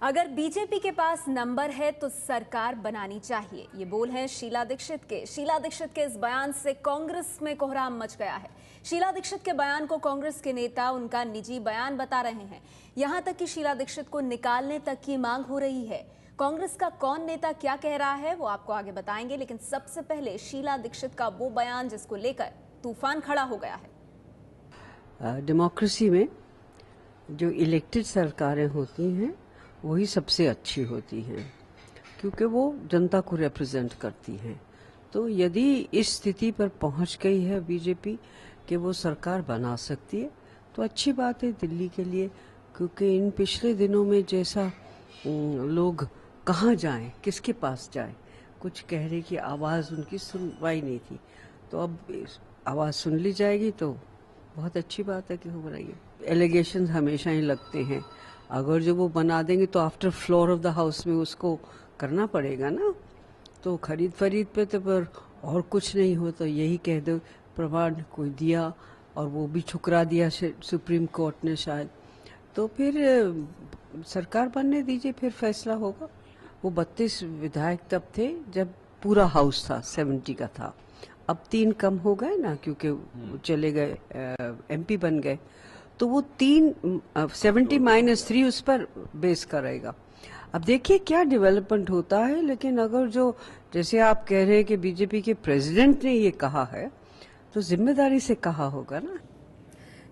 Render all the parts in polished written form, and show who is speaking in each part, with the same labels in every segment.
Speaker 1: अगर बीजेपी के पास नंबर है तो सरकार बनानी चाहिए, ये बोल हैं शीला दीक्षित के। शीला दीक्षित के इस बयान से कांग्रेस में कोहराम मच गया है। शीला दीक्षित के बयान को कांग्रेस के नेता उनका निजी बयान बता रहे हैं। यहां तक कि शीला दीक्षित को निकालने तक की मांग हो रही है। कांग्रेस का कौन नेता क्या कह रहा है वो आपको आगे बताएंगे, लेकिन सबसे पहले शीला दीक्षित का वो बयान जिसको लेकर तूफान खड़ा हो गया है।
Speaker 2: डेमोक्रेसी में जो इलेक्टेड सरकारें होती हैं वही सबसे अच्छी होती हैं, क्योंकि वो जनता को रिप्रेजेंट करती हैं। तो यदि इस स्थिति पर पहुंच गई है बीजेपी कि वो सरकार बना सकती है तो अच्छी बात है दिल्ली के लिए, क्योंकि इन पिछले दिनों में जैसा लोग कहाँ जाएं, किसके पास जाएं, कुछ कह रहे कि आवाज़ उनकी सुनवाई नहीं थी, तो अब आवाज़ सुन ली जाएगी तो बहुत अच्छी बात है कि हो रही है। एलिगेशंस हमेशा ही लगते हैं, अगर जो वो बना देंगे तो after floor of the house में उसको करना पड़ेगा ना, तो खरीद फरीद पे तो पर और कुछ नहीं हो तो यही कह दो प्रमाण कोई दिया और वो भी ठुकरा दिया सुप्रीम कोर्ट ने शायद, तो फिर सरकार बनने दीजिए, फिर फैसला होगा। वो 32 विधायक तब थे जब पूरा हाउस था, 70 का था, अब 3 कम हो गए ना क्योंकि चले गए एमपी बन गए, तो वो 70-3 उस पर बेस करेगा। अब देखिए क्या डेवलपमेंट होता है, लेकिन अगर जो जैसे आप कह रहे हैं कि बीजेपी के प्रेसिडेंट ने ये कहा है तो जिम्मेदारी से कहा होगा ना।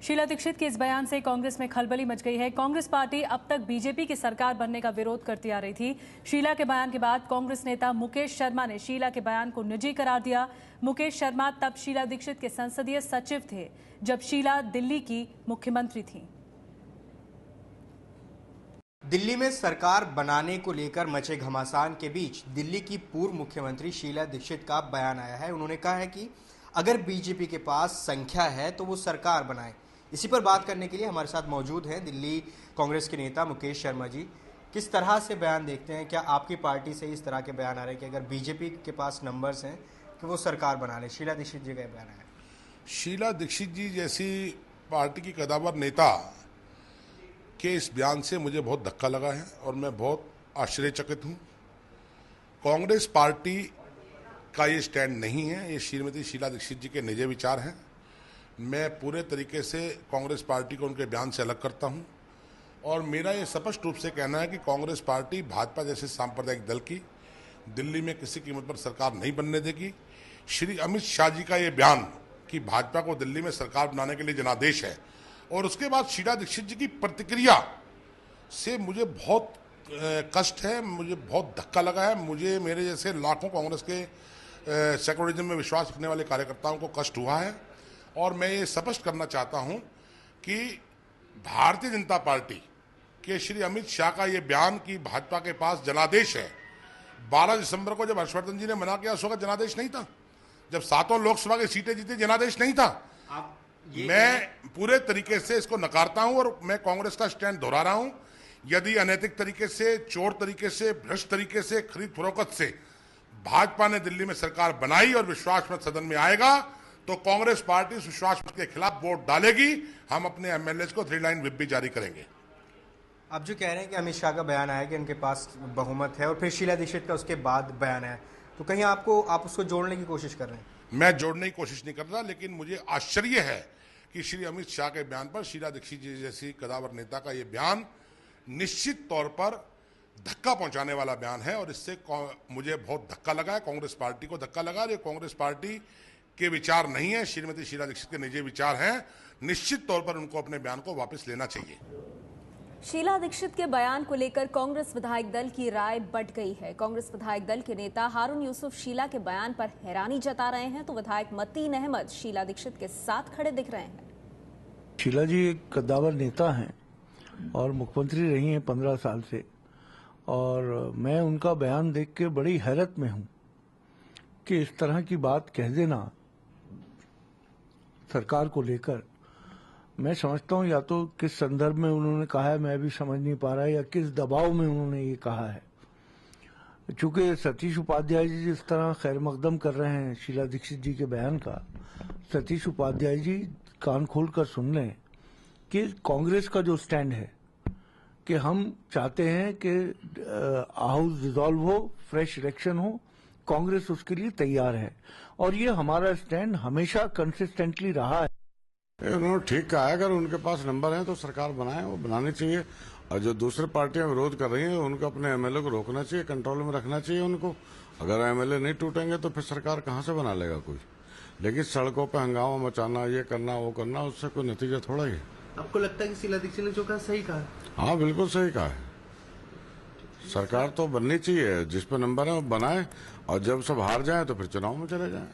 Speaker 3: शीला दीक्षित के इस बयान से कांग्रेस में खलबली मच गई है। कांग्रेस पार्टी अब तक बीजेपी की सरकार बनने का विरोध करती आ रही थी। शीला के बयान के बाद कांग्रेस नेता मुकेश शर्मा ने शीला के बयान को निजी करार दिया। मुकेश शर्मा तब शीला दीक्षित के संसदीय सचिव थे जब शीला दिल्ली की मुख्यमंत्री थी।
Speaker 4: दिल्ली में सरकार बनाने को लेकर मचे घमासान के बीच दिल्ली की पूर्व मुख्यमंत्री शीला दीक्षित का बयान आया है। उन्होंने कहा है कि अगर बीजेपी के पास संख्या है तो वो सरकार बनाए। इसी पर बात करने के लिए हमारे साथ मौजूद हैं दिल्ली कांग्रेस के नेता मुकेश शर्मा जी। किस तरह से बयान देखते हैं, क्या आपकी पार्टी से इस तरह के बयान आ रहे हैं कि अगर बीजेपी के पास नंबर्स हैं कि वो सरकार बना ले? शीला दीक्षित जी का बयान है।
Speaker 5: शीला दीक्षित जी जैसी पार्टी की कदावर नेता के इस बयान से मुझे बहुत धक्का लगा है और मैं बहुत आश्चर्यचकित हूँ। कांग्रेस पार्टी का ये स्टैंड नहीं है, ये श्रीमती शीला दीक्षित जी के निजी विचार हैं। मैं पूरे तरीके से कांग्रेस पार्टी को उनके बयान से अलग करता हूं और मेरा ये स्पष्ट रूप से कहना है कि कांग्रेस पार्टी भाजपा जैसे सांप्रदायिक दल की दिल्ली में किसी कीमत पर सरकार नहीं बनने देगी। श्री अमित शाह जी का ये बयान कि भाजपा को दिल्ली में सरकार बनाने के लिए जनादेश है, और उसके बाद शीला दीक्षित जी की प्रतिक्रिया से मुझे बहुत कष्ट है, मुझे बहुत धक्का लगा है। मुझे मेरे जैसे लाखों कांग्रेस के सेक्युलरिज्म में विश्वास रखने वाले कार्यकर्ताओं को कष्ट हुआ है, और मैं ये स्पष्ट करना चाहता हूं कि भारतीय जनता पार्टी के श्री अमित शाह का ये बयान कि भाजपा के पास जनादेश है, 12 दिसंबर को जब हर्षवर्धन जी ने मना किया उस वक्त जनादेश नहीं था, जब 7 लोकसभा की सीटें जीती जनादेश नहीं था। मैं पूरे तरीके से इसको नकारता हूं और मैं कांग्रेस का स्टैंड दोहरा रहा हूं। यदि अनैतिक तरीके से, चोर तरीके से, भ्रष्ट तरीके से, खरीद फरोख्त से भाजपा ने दिल्ली में सरकार बनाई और विश्वास मत सदन में आएगा तो कांग्रेस पार्टी इस विश्वास मत के खिलाफ वोट डालेगी। हम अपने एमएलए को 3 लाइन व्हिप भी जारी करेंगे।
Speaker 4: आप जो कह रहे हैं कि अमित शाह का बयान आया कि उनके पास बहुमत है और फिर शीला दीक्षित का उसके बाद बयान आया, तो कहीं आप उसको जोड़ने की कोशिश कर रहे हैं?
Speaker 5: मैं जोड़ने की कोशिश नहीं कर रहा, लेकिन मुझे आश्चर्य है कि श्री अमित शाह के बयान पर शीला दीक्षित जी जैसी कदावर नेता का ये बयान निश्चित तौर पर धक्का पहुंचाने वाला बयान है, और इससे मुझे बहुत धक्का लगा है, कांग्रेस पार्टी को धक्का लगा। ये कांग्रेस पार्टी के विचार नहीं है, श्रीमती शीला दीक्षित के निजी विचार हैं। निश्चित तौर पर उनको अपने बयान को वापस लेना चाहिए।
Speaker 1: शीला दीक्षित के बयान को लेकर कांग्रेस विधायक दल की राय बंट गई है। कांग्रेस विधायक दल के नेता हारून यूसुफ शीला के बयान पर हैरानी जता रहे हैं, तो विधायक मतीन अहमद शीला दीक्षित के साथ खड़े दिख रहे हैं।
Speaker 6: शीला जी एक कद्दावर नेता हैं और मुख्यमंत्री रही हैं 15 साल से, और मैं उनका बयान देख के बड़ी हैरत में हूं कि इस तरह की बात कह देना सरकार को लेकर। मैं समझता हूं या तो किस संदर्भ में उन्होंने कहा है मैं भी समझ नहीं पा रहा, या किस दबाव में उन्होंने ये कहा है। चूंकि सतीश उपाध्याय जी जिस तरह खैर मकदम कर रहे हैं शीला दीक्षित जी के बयान का, सतीश उपाध्याय जी कान खोल कर सुन लें कि कांग्रेस का जो स्टैंड है कि हम चाहते हैं कि हाउस डिसॉल्व हो, फ्रेश इलेक्शन हो, कांग्रेस उसके लिए तैयार है और ये हमारा स्टैंड हमेशा कंसिस्टेंटली रहा है।
Speaker 7: उन्होंने ठीक कहा है, अगर उनके पास नंबर है तो सरकार बनाए, वो बनानी चाहिए। और जो दूसरे पार्टियां विरोध कर रही हैं उनको अपने एमएलए को रोकना चाहिए, कंट्रोल में रखना चाहिए उनको। अगर एमएलए नहीं टूटेंगे तो फिर सरकार कहां से बना लेगा कोई। लेकिन सड़कों पे हंगामा मचाना, ये करना वो करना, उससे कोई नतीजा थोड़ा ही है।
Speaker 8: आपको लगता है कि शीला दीक्षित ने जो कहा सही कहा?
Speaker 7: हाँ, बिल्कुल सही कहा है। सरकार तो बननी चाहिए, जिस पे नंबर है वो बनाए, और जब सब हार जाए तो फिर चुनाव में चले जाए।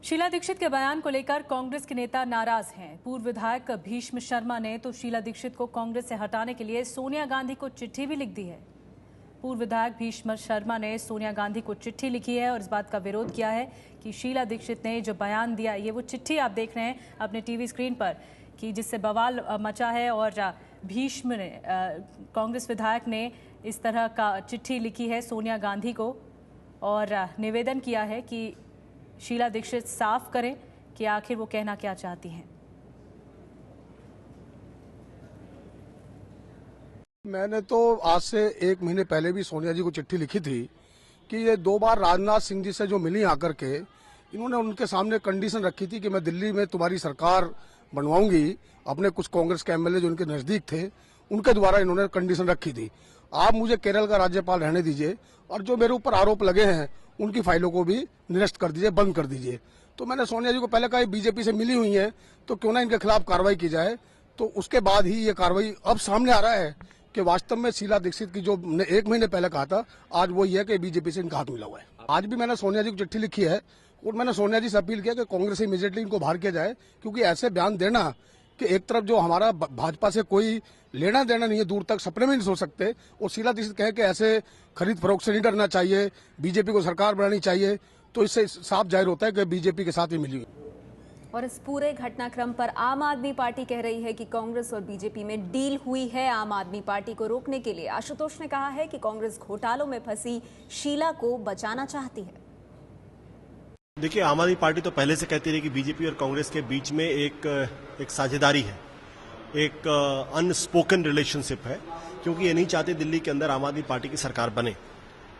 Speaker 3: शीला दीक्षित के बयान को लेकर कांग्रेस के नेता नाराज हैं। पूर्व विधायक भीष्म शर्मा ने तो शीला दीक्षित को कांग्रेस से हटाने के लिए सोनिया गांधी को चिट्ठी भी लिख दी है। पूर्व विधायक भीष्म शर्मा ने सोनिया गांधी को चिट्ठी लिखी है और इस बात का विरोध किया है कि शीला दीक्षित ने जो बयान दिया, ये वो चिट्ठी आप देख रहे हैं अपने टीवी स्क्रीन पर कि जिससे बवाल मचा है। और भीष्म ने, कांग्रेस विधायक ने इस तरह का चिट्ठी लिखी है सोनिया गांधी को और निवेदन किया है कि शीला दीक्षित साफ करें कि आखिर वो कहना क्या चाहती हैं।
Speaker 9: मैंने तो आज से 1 महीने पहले भी सोनिया जी को चिट्ठी लिखी थी कि ये 2 बार राजनाथ सिंह जी से जो मिली आकर के, इन्होंने उनके सामने कंडीशन रखी थी कि मैं दिल्ली में तुम्हारी सरकार बनवाऊंगी। अपने कुछ कांग्रेस के एमएलए जो उनके नजदीक थे उनके द्वारा इन्होंने कंडीशन रखी थी। आप मुझे केरल का राज्यपाल रहने दीजिए और जो मेरे ऊपर आरोप लगे हैं उनकी फाइलों को भी निरस्त कर दीजिए, बंद कर दीजिए। तो मैंने सोनिया जी को पहले कहा बीजेपी से मिली हुई है तो क्यों ना इनके खिलाफ कार्रवाई की जाए। तो उसके बाद ही ये कार्रवाई अब सामने आ रहा है कि वास्तव में शीला दीक्षित की जो 1 महीने पहले कहा था, आज वो ये है कि बीजेपी से इनका हाथ मिला हुआ है। आज भी मैंने सोनिया जी को चिट्ठी लिखी है और मैंने सोनिया जी से अपील किया कि कांग्रेस से इमीडिएटली इनको बाहर किया जाए, क्योंकि ऐसे बयान देना कि एक तरफ जो हमारा भाजपा से कोई लेना देना नहीं है, दूर तक सपने में नहीं सोच सकते, और शीला दीक्षित कहे कि ऐसे खरीद फरोख्त से नहीं डरना चाहिए, बीजेपी को सरकार बनानी चाहिए, तो इससे साफ जाहिर होता है कि बीजेपी के साथ ही मिली हुई।
Speaker 1: और इस पूरे घटनाक्रम पर आम आदमी पार्टी कह रही है कि कांग्रेस और बीजेपी में डील हुई है। आम आदमी पार्टी को रोकने के लिए आशुतोष ने कहा है कि कांग्रेस घोटालों में फंसी शीला को बचाना चाहती है।
Speaker 10: देखिए, आम आदमी पार्टी तो पहले से कहती रही कि बीजेपी और कांग्रेस के बीच में एक साझेदारी है, एक अनस्पोकन रिलेशनशिप है, क्योंकि ये नहीं चाहते दिल्ली के अंदर आम आदमी पार्टी की सरकार बने।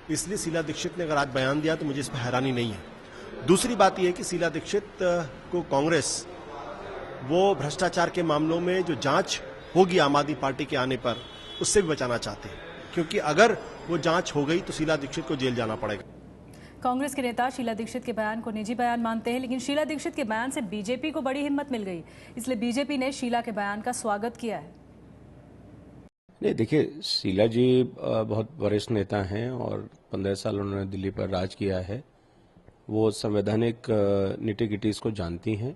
Speaker 10: इसलिए शीला दीक्षित ने अगर आज बयान दिया तो मुझे इस पर हैरानी नहीं है। दूसरी बात यह है कि शीला दीक्षित को कांग्रेस वो भ्रष्टाचार के मामलों में जो जांच होगी आम आदमी पार्टी के आने पर, उससे भी बचाना चाहते हैं, क्योंकि अगर वो जांच हो गई तो शीला दीक्षित को जेल जाना पड़ेगा।
Speaker 3: कांग्रेस के नेता शीला दीक्षित के बयान को निजी बयान मानते हैं, लेकिन शीला दीक्षित के बयान से बीजेपी को बड़ी हिम्मत मिल गई, इसलिए बीजेपी ने शीला के बयान का स्वागत किया है।
Speaker 11: नहीं, देखिए, शीला जी बहुत वरिष्ठ नेता हैं और 15 साल उन्होंने दिल्ली पर राज किया है। वो संवैधानिक निटी-गिटीज को जानती हैं,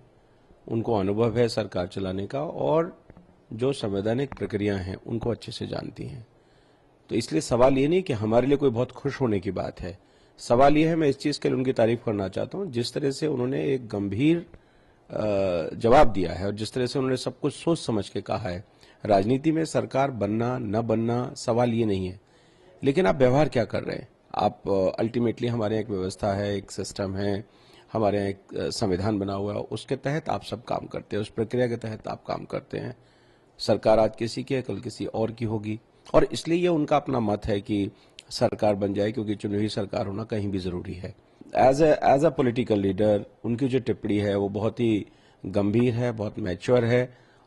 Speaker 11: उनको अनुभव है सरकार चलाने का, और जो संवैधानिक प्रक्रिया हैं उनको अच्छे से जानती हैं। तो इसलिए सवाल ये नहीं कि हमारे लिए कोई बहुत खुश होने की बात है, सवाल ये है, मैं इस चीज़ के लिए उनकी तारीफ करना चाहता हूँ, जिस तरह से उन्होंने एक गंभीर जवाब दिया है और जिस तरह से उन्होंने सब कुछ सोच समझ के कहा है। राजनीति में सरकार बनना न बनना सवाल ये नहीं है, लेकिन आप व्यवहार क्या कर रहे हैं। आप अल्टीमेटली हमारे यहाँ एक व्यवस्था है, एक सिस्टम है, हमारे यहाँ एक संविधान बना हुआ है, उसके तहत आप सब काम करते हैं, उस प्रक्रिया के तहत आप काम करते हैं। सरकार आज किसी की है, कल किसी और की होगी, और इसलिए ये उनका अपना मत है कि सरकार बन जाए, क्योंकि चुनी हुई सरकार होना कहीं भी जरूरी है। एज अ पॉलिटिकल लीडर उनकी जो टिप्पणी है वो बहुत ही गंभीर है, बहुत मैच्योर है,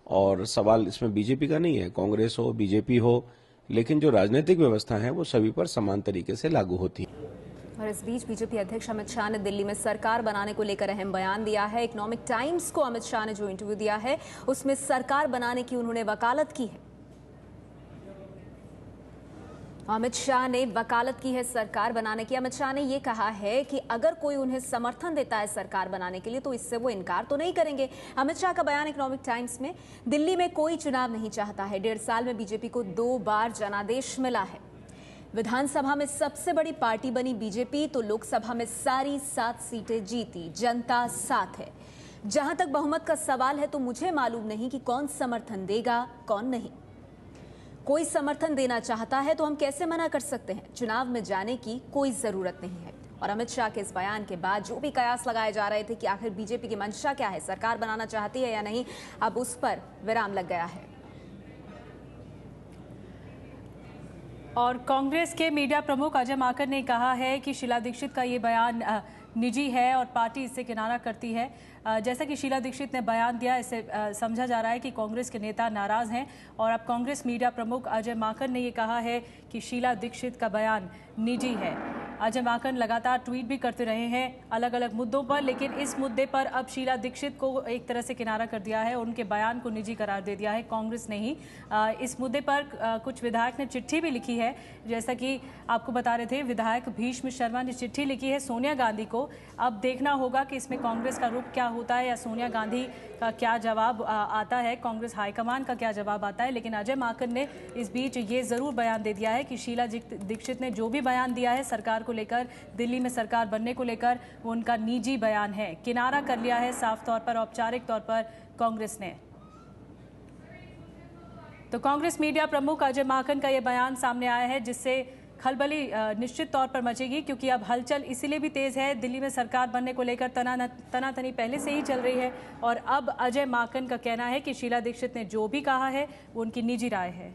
Speaker 11: और सवाल इसमें बीजेपी का नहीं है, कांग्रेस हो बीजेपी हो, लेकिन जो राजनीतिक व्यवस्था है वो सभी पर समान तरीके से लागू होती है।
Speaker 1: और इस बीच बीजेपी अध्यक्ष अमित शाह ने दिल्ली में सरकार बनाने को लेकर अहम बयान दिया है। इकोनॉमिक टाइम्स को अमित शाह ने जो इंटरव्यू दिया है उसमें सरकार बनाने की उन्होंने वकालत की है। अमित शाह ने वकालत की है सरकार बनाने की। अमित शाह ने यह कहा है कि अगर कोई उन्हें समर्थन देता है सरकार बनाने के लिए तो इससे वो इनकार तो नहीं करेंगे। अमित शाह का बयान इकोनॉमिक टाइम्स में। दिल्ली में कोई चुनाव नहीं चाहता है। 1.5 साल में बीजेपी को 2 बार जनादेश मिला है। विधानसभा में सबसे बड़ी पार्टी बनी बीजेपी तो लोकसभा में सारी 7 सीटें जीती। जनता साथ है। जहां तक बहुमत का सवाल है तो मुझे मालूम नहीं कि कौन समर्थन देगा कौन नहीं। कोई समर्थन देना चाहता है तो हम कैसे मना कर सकते हैं। चुनाव में जाने की कोई जरूरत नहीं है। और अमित शाह के इस बयान के बाद जो भी कयास लगाए जा रहे थे कि आखिर बीजेपी की मंशा क्या है, सरकार बनाना चाहती है या नहीं, अब उस पर विराम लग गया है।
Speaker 3: और कांग्रेस के मीडिया प्रमुख अजय माकन ने कहा है कि शीला दीक्षित का ये बयान निजी है और पार्टी इससे किनारा करती है। जैसा कि शीला दीक्षित ने बयान दिया, इससे समझा जा रहा है कि कांग्रेस के नेता नाराज हैं और अब कांग्रेस मीडिया प्रमुख अजय माकन ने ये कहा है कि शीला दीक्षित का बयान निजी है। अजय माकन लगातार ट्वीट भी करते रहे हैं अलग अलग मुद्दों पर, लेकिन इस मुद्दे पर अब शीला दीक्षित को एक तरह से किनारा कर दिया है, उनके बयान को निजी करार दे दिया है, कांग्रेस ने ही। इस मुद्दे पर कुछ विधायक ने चिट्ठी भी लिखी है, जैसा कि आपको बता रहे थे। विधायक भीष्म शर्मा ने चिट्ठी लिखी है सोनिया गांधी को। अब देखना होगा कि इसमें कांग्रेस का रुख क्या होता है या सोनिया गांधी का क्या जवाब आता है, कांग्रेस हाईकमान का क्या जवाब आता है। लेकिन अजय माकन ने इस बीच ये जरूर बयान दे दिया है कि शीला दीक्षित ने जो भी बयान दिया है सरकार को लेकर, दिल्ली में सरकार बनने को लेकर, वो उनका निजी बयान है। किनारा कर लिया है साफ तौर पर, औपचारिक तौर पर कांग्रेस ने। तो कांग्रेस मीडिया प्रमुख अजय माकन का यह बयान सामने आया है, जिससे खलबली निश्चित तौर पर मचेगी, क्योंकि अब हलचल इसीलिए भी तेज है। दिल्ली में सरकार बनने को लेकर तनातनी पहले से ही चल रही है और अब अजय माकन का कहना है कि शीला दीक्षित ने जो भी कहा है वो उनकी निजी राय है।